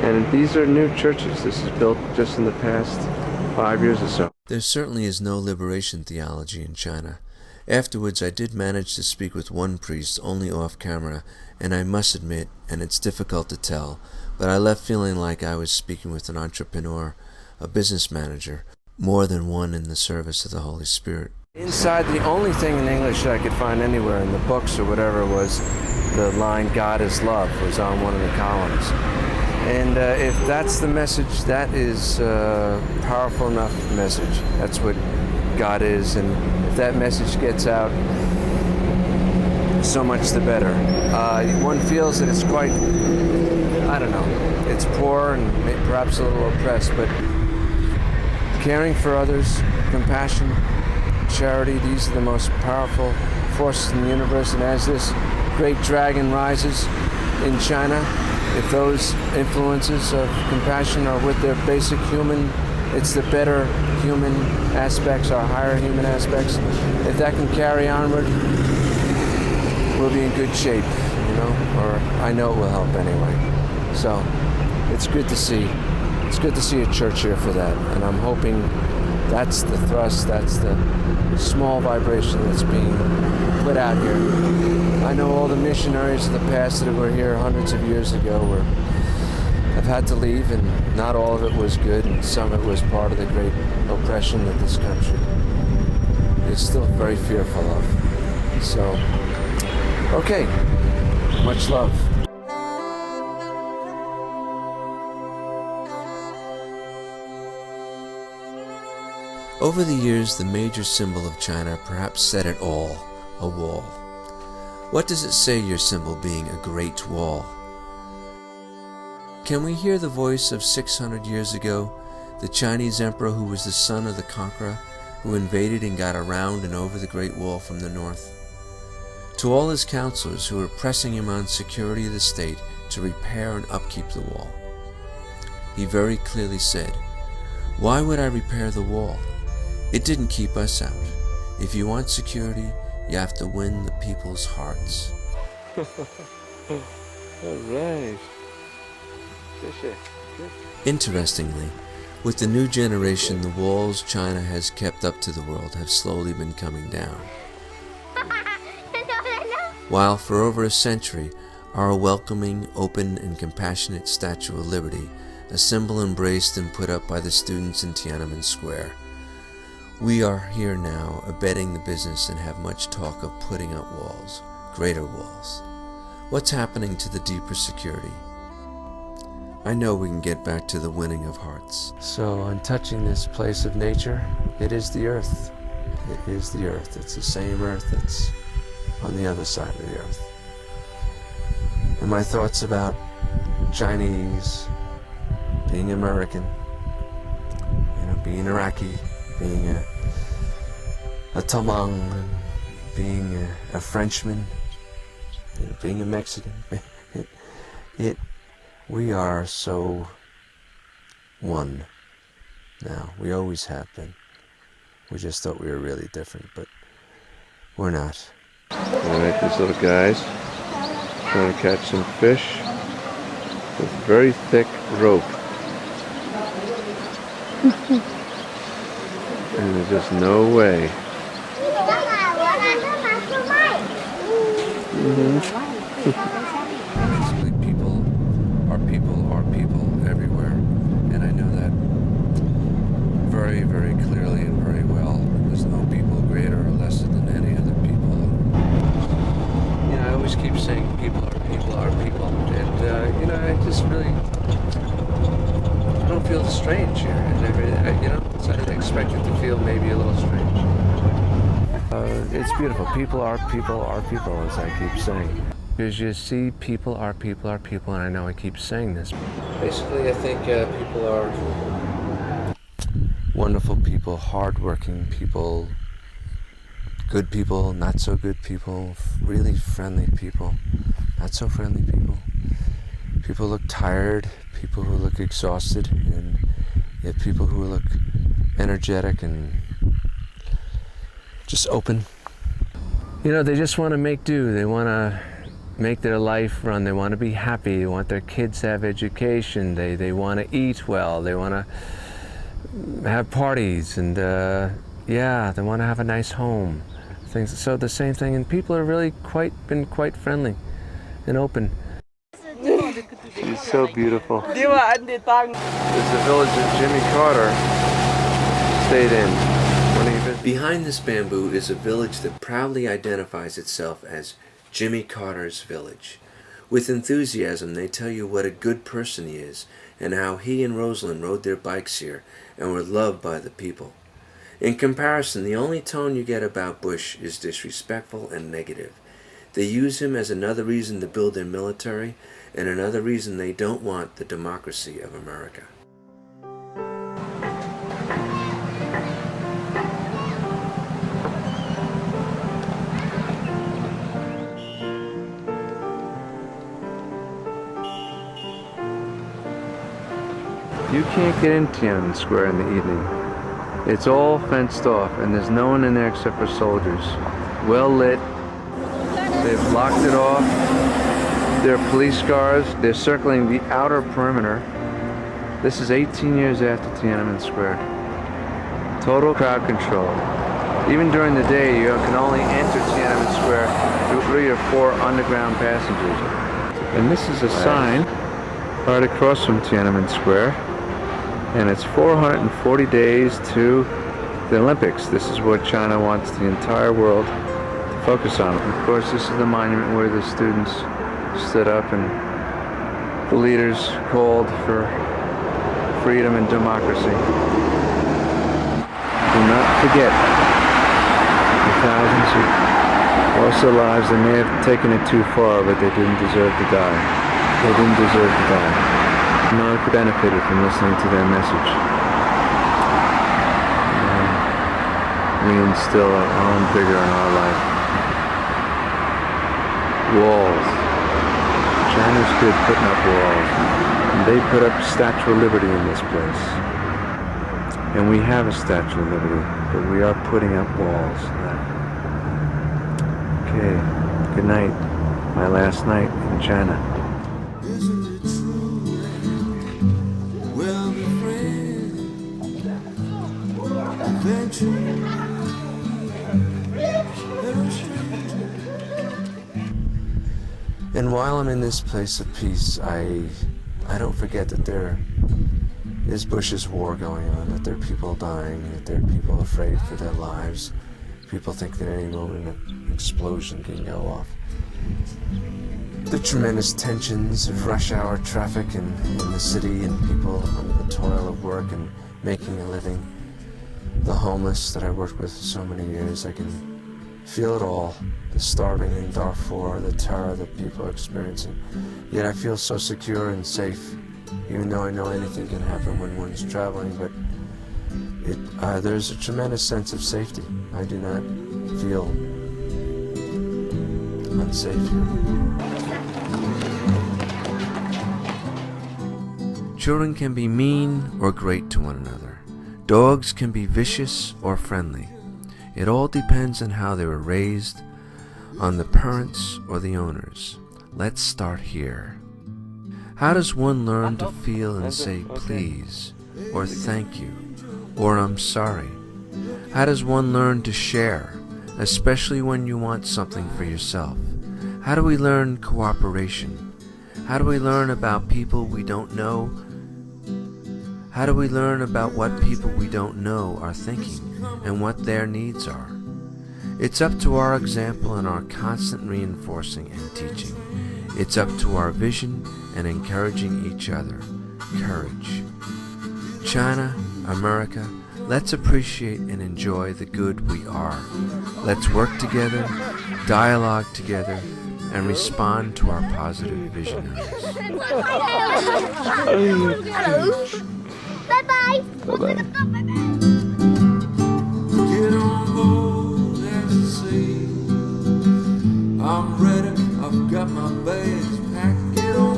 And these are new churches. This is built just in the past 5 years or so. There certainly is no liberation theology in China. Afterwards, I did manage to speak with one priest only off camera, and I must admit, and it's difficult to tell, but I left feeling like I was speaking with an entrepreneur, a business manager, more than one in the service of the Holy Spirit. Inside, the only thing in English that I could find anywhere in the books or whatever was the line, "God is love," was on one of the columns. And if that's the message, that is a powerful enough message. That's what God is, and if that message gets out, so much the better. One feels that it's quite, I don't know, it's poor and perhaps a little oppressed, but caring for others, compassion, charity, these are the most powerful forces in the universe. And as this great dragon rises in China, if those influences of compassion are with their basic human, it's the better human aspects, our higher human aspects. If that can carry onward, we'll be in good shape, you know, or I know it will help anyway. So it's good to see. It's good to see a church here for that, and I'm hoping that's the thrust, that's the small vibration that's being put out here. I know all the missionaries of the past that were here hundreds of years ago have had to leave, and not all of it was good, and some of it was part of the great oppression that this country is still very fearful of. So, okay, much love. Over the years, the major symbol of China perhaps said it all, a wall. What does it say, your symbol being a great wall? Can we hear the voice of 600 years ago, the Chinese emperor who was the son of the conqueror, who invaded and got around and over the Great Wall from the north? To all his counselors who were pressing him on security of the state to repair and upkeep the wall, he very clearly said, "Why would I repair the wall? It didn't keep us out. If you want security, you have to win the people's hearts." All right. Interestingly, with the new generation, the walls China has kept up to the world have slowly been coming down. While for over a century, our welcoming, open, and compassionate Statue of Liberty, a symbol embraced and put up by the students in Tiananmen Square, we are here now abetting the business and have much talk of putting up walls, greater walls. What's happening to the deeper security? I know we can get back to the winning of hearts. So, on touching this place of nature, it is the earth. It is the earth. It's the same earth that's on the other side of the earth. And my thoughts about Chinese, being American, being Iraqi, being a Tamang, being a Frenchman, being a Mexican. We are so one now. We always have been. We just thought we were really different, but we're not. Alright, these little guys trying to catch some fish with very thick rope. And there's just no way. Basically, people are people everywhere. And I know that very, very clearly and very well. There's no people greater or lesser than any other people. I always keep saying people are people are people. And, I just really, I don't feel strange here. So I expect it to feel maybe a little strange. It's beautiful. People are people, as I keep saying. Because you see, people are people, and I know I keep saying this. Basically, I think people are wonderful people, hardworking people, good people, not so good people, really friendly people, not so friendly people. People look tired, people who look exhausted, and yet people who look energetic and just open. They just want to make do. They want to make their life run. They want to be happy. They want their kids to have education. They want to eat well. They want to have parties, and yeah, they want to have a nice home. Things. So the same thing, and people are really been quite friendly and open. She's so beautiful. This is the village that Jimmy Carter stayed in when he visited. Behind this bamboo is a village that proudly identifies itself as Jimmy Carter's Village. With enthusiasm, they tell you what a good person he is and how he and Rosalind rode their bikes here and were loved by the people. In comparison, the only tone you get about Bush is disrespectful and negative. They use him as another reason to build their military and another reason they don't want the democracy of America. You can't get into Tiananmen Square in the evening. It's all fenced off, and there's no one in there except for soldiers. Well lit. They've locked it off. There are police cars. They're circling the outer perimeter. This is 18 years after Tiananmen Square. Total crowd control. Even during the day, you can only enter Tiananmen Square through 3 or 4 underground passengers. And this is a sign right across from Tiananmen Square. And it's 440 days to the Olympics. This is what China wants the entire world to focus on. Of course, this is the monument where the students stood up and the leaders called for freedom and democracy. Do not forget the thousands who lost their lives. They may have taken it too far, but they didn't deserve to die. They didn't deserve to die. America benefited from listening to their message. We instill our own vigor in our life. Walls. China's good putting up walls. And they put up Statue of Liberty in this place. And we have a Statue of Liberty, but we are putting up walls. Okay, good night. My last night in China. And while I'm in this place of peace, I don't forget that there is Bush's war going on, that there are people dying, that there are people afraid for their lives. People think that any moment an explosion can go off. The tremendous tensions of rush hour traffic in the city, and people under the toil of work and making a living. The homeless that I worked with for so many years, I can feel it all. The starving in Darfur, the terror that people are experiencing. Yet I feel so secure and safe, even though I know anything can happen when one's traveling, but there's a tremendous sense of safety. I do not feel unsafe here. Children can be mean or great to one another. Dogs can be vicious or friendly. It all depends on how they were raised, on the parents or the owners. Let's start here. How does one learn to feel and say please, or thank you, or I'm sorry? How does one learn to share, especially when you want something for yourself? How do we learn cooperation? How do we learn about people we don't know? How do we learn about what people we don't know are thinking and what their needs are? It's up to our example and our constant reinforcing and teaching. It's up to our vision and encouraging each other. Courage. China, America, let's appreciate and enjoy the good we are. Let's work together, dialogue together, and respond to our positive visionaries. Hello. Bye-bye. Bye-bye. Get on board, as you say. I'm ready, I've got my bags packed. Get on